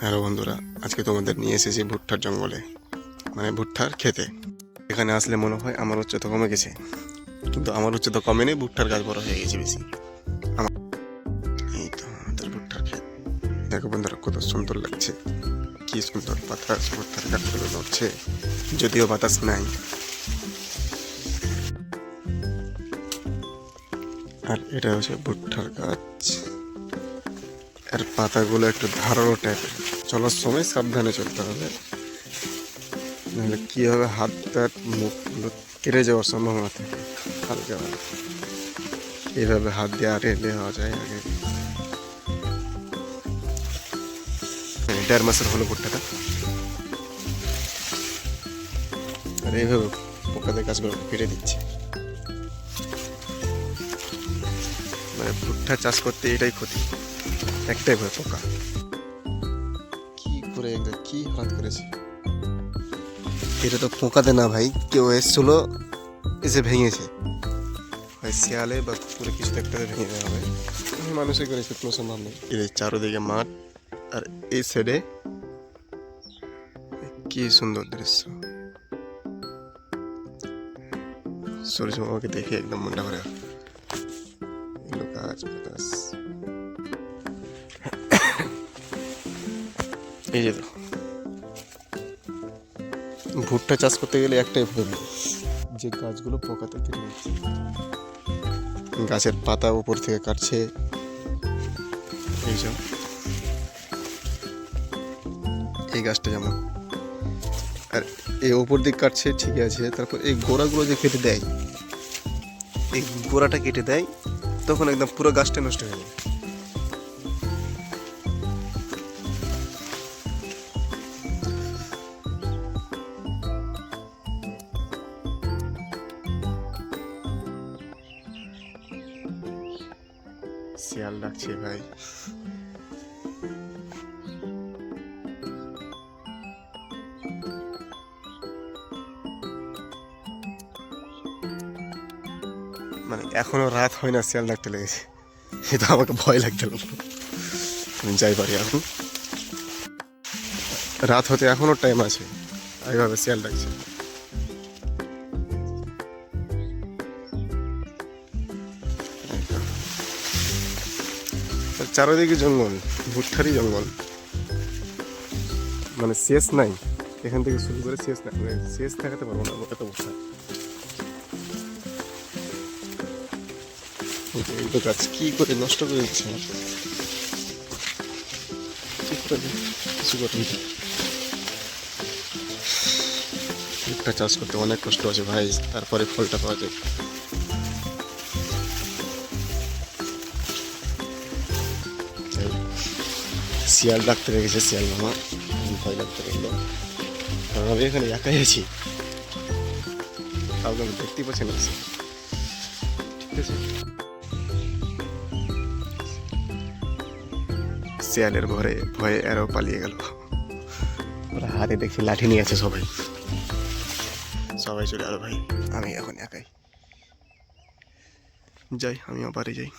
Hello বন্ধুরা, আজকে তোমাদের নিয়ে এসেছি ভুট্টার জঙ্গলে, মানে ভুট্টার খেতে। এখানে আসলে মনে হয় আমার উচ্চতা কমে গেছে, কিন্তু আমার উচ্চতা কমেনি, ভুট্টার গাছ বড় হয়ে গেছে বেশি। আমার এই তো আমাদের ভুট্টার ক্ষেত। দেখো বন্ধুরা, কত সুন্দর লাগছে, কি সুন্দর বাতাস, ভুট্টার গাছগুলো নড়ছে, যদিও বাতাস নাই। আর এটা হচ্ছে ভুট্টার গাছ। এর পাতাগুলো একটু ধারালো টাইপের, চলার সময় সাবধানে চলতে হবে, নাহলে কী হবে, হাত প্যাট মুখগুলো কেটে যাওয়ার সম্ভাবনা থাকে হালকা হালকা। এইভাবে হাত দিয়ে আর এলে হওয়া যায় আগে। 1.5 মাসের হলো ভুট্টাটা। আর এইভাবে পোকাদের গাছগুলো কেটে দিচ্ছে। মানে ভুট্টা চাষ করতে এটাই ক্ষতি, একটাই ভয়, পোকা। কি করে কি হাত করেছে এটা, তো পোকাতে না ভাই, কেউ এসছিল এসে ভেঙেছে, হয় শিয়ালে বা কুকুরে কিছু একটা ভেঙে দেওয়া হবে। মানুষের করেছে, কোনো সম্ভব নেই। এর চারোদিকে মাঠ, আর এই সাইডে কি সুন্দর দৃশ্য। সূর্য মামাকে দেখে একদম মনটা ভরে এগুলো গাছ বাতাস। এই যে ভুট্টা চাষ করতে গেলে একটাই প্রবলেম, যে গাছগুলো পোকাতে কেটে দিচ্ছে। গাছের পাতা উপর থেকে কাটছে, এইসব। এই গাছটা যেমন, আর এই ওপর দিক কাটছে ঠিক আছে, তারপর এই গোড়াগুলো যে কেটে দেয়, এই গোড়াটা কেটে দেয়, তখন একদম পুরো গাছটা নষ্ট হয়ে যায়। শিয়াল ডাকছে ভাই। মানে এখনো রাত হয় না, শিয়াল ডাকতে লেগেছে। এটা আমাকে ভয় লাগতে লাগলো। আমি যাই পারি এখন, রাত হতে এখনো টাইম আছে, এইভাবে শিয়াল ডাকছে। চারোদিকে জঙ্গল, ভুট্টারই জঙ্গল, মানে শেষ নাই। এখান থেকে শুরু করে শেষ নাই, মানে শেষ দেখাতে পারবো না এত ভুট্টা। এই গাছ কি করে নষ্ট করে দিচ্ছে, কিছু করে। ভুট্টা চাষ করতে অনেক কষ্ট আছে ভাই, তারপরে ফলটা পাওয়া যায়। শিয়াল ডাকতে রেখেছে শিয়াল মামা, ভয় লাগতে লাগলো, কারণ আমি এখানে একাই আছি, কাউকে আমি দেখতেই পাচ্ছি না। ঠিক আছে, শিয়ালের ভয়ে এরাও পালিয়ে গেল। ওরা হাতে দেখি লাঠি নিয়ে আছে, সবাই চলে গেল ভাই। আমি এখন একাই যাই, আমিও বাড়ি যাই।